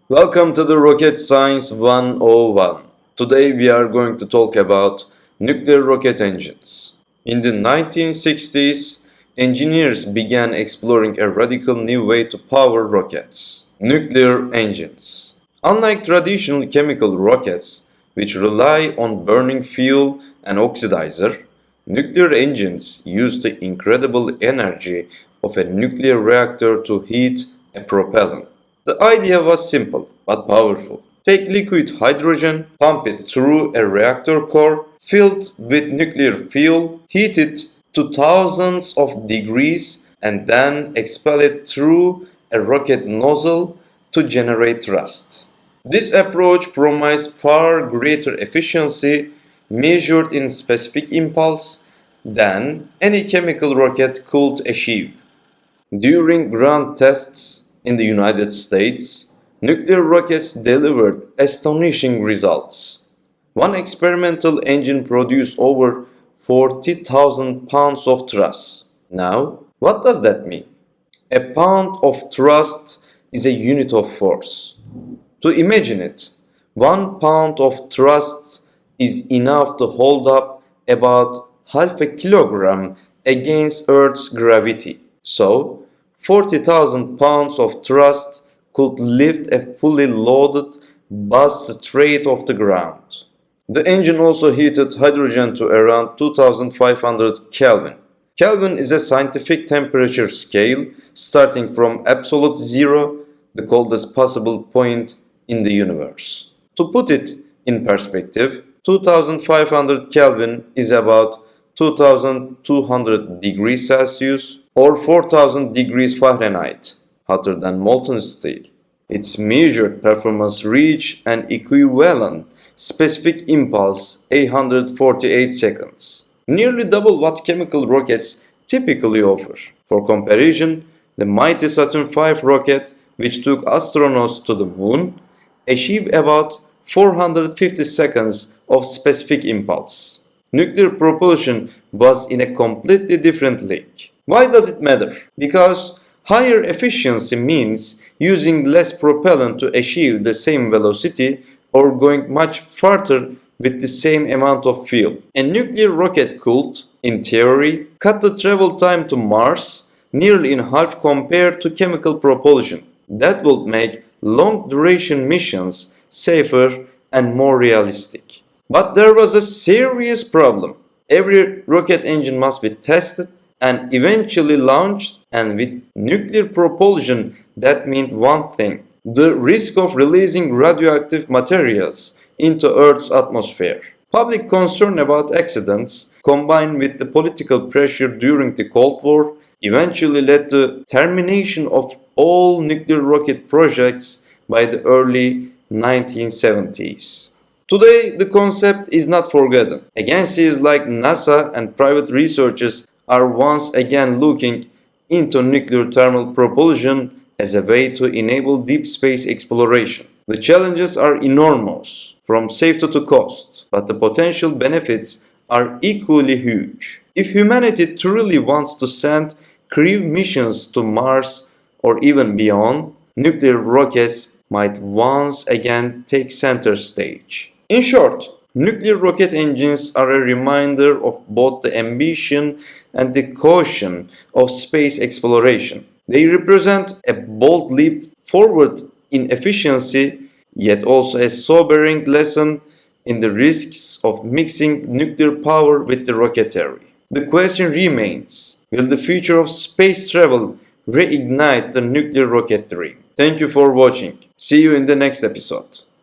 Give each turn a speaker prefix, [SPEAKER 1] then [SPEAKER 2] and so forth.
[SPEAKER 1] Welcome to the Rocket Science 101. Today we are going to talk about nuclear rocket engines. In the 1960s, engineers began exploring a radical new way to power rockets: nuclear engines. Unlike traditional chemical rockets, which rely on burning fuel and oxidizer, nuclear engines use the incredible energy of a nuclear reactor to heat a propellant. The idea was simple but powerful. Take liquid hydrogen, pump it through a reactor core filled with nuclear fuel, heat it to thousands of degrees, and then expel it through a rocket nozzle to generate thrust. This approach promised far greater efficiency measured in specific impulse than any chemical rocket could achieve. During ground tests in the United States, nuclear rockets delivered astonishing results. One experimental engine produced over 40,000 pounds of thrust. Now, what does that mean? A pound of thrust is a unit of force. To imagine it, 1 pound of thrust is enough to hold up about half a kilogram against Earth's gravity. So, 40,000 pounds of thrust could lift a fully loaded bus straight off the ground. The engine also heated hydrogen to around 2500 Kelvin. Kelvin is a scientific temperature scale starting from absolute zero, the coldest possible point in the universe. To put it in perspective, 2500 Kelvin is about 2200 degrees Celsius or 4000 degrees Fahrenheit, hotter than molten steel. Its measured performance reached an equivalent specific impulse 848 seconds, nearly double what chemical rockets typically offer. For comparison, the mighty Saturn V rocket, which took astronauts to the moon, achieved about 450 seconds of specific impulse. Nuclear propulsion was in a completely different league. Why does it matter? Because higher efficiency means using less propellant to achieve the same velocity or going much farther with the same amount of fuel. A nuclear rocket could, in theory, cut the travel time to Mars nearly in half compared to chemical propulsion. That would make long-duration missions safer and more realistic. But there was a serious problem. Every rocket engine must be tested and eventually launched, and with nuclear propulsion that meant one thing: the risk of releasing radioactive materials into Earth's atmosphere. Public concern about accidents, combined with the political pressure during the Cold War, eventually led to termination of all nuclear rocket projects by the early 1970s. Today, the concept is not forgotten. Agencies like NASA and private researchers are once again looking into nuclear thermal propulsion as a way to enable deep space exploration. The challenges are enormous, from safety to cost, but the potential benefits are equally huge. If humanity truly wants to send crewed missions to Mars or even beyond, nuclear rockets might once again take center stage. In short, nuclear rocket engines are a reminder of both the ambition and the caution of space exploration. They represent a bold leap forward in efficiency, yet also a sobering lesson in the risks of mixing nuclear power with the rocketry. The question remains: will the future of space travel reignite the nuclear rocket dream? Thank you for watching. See you in the next episode.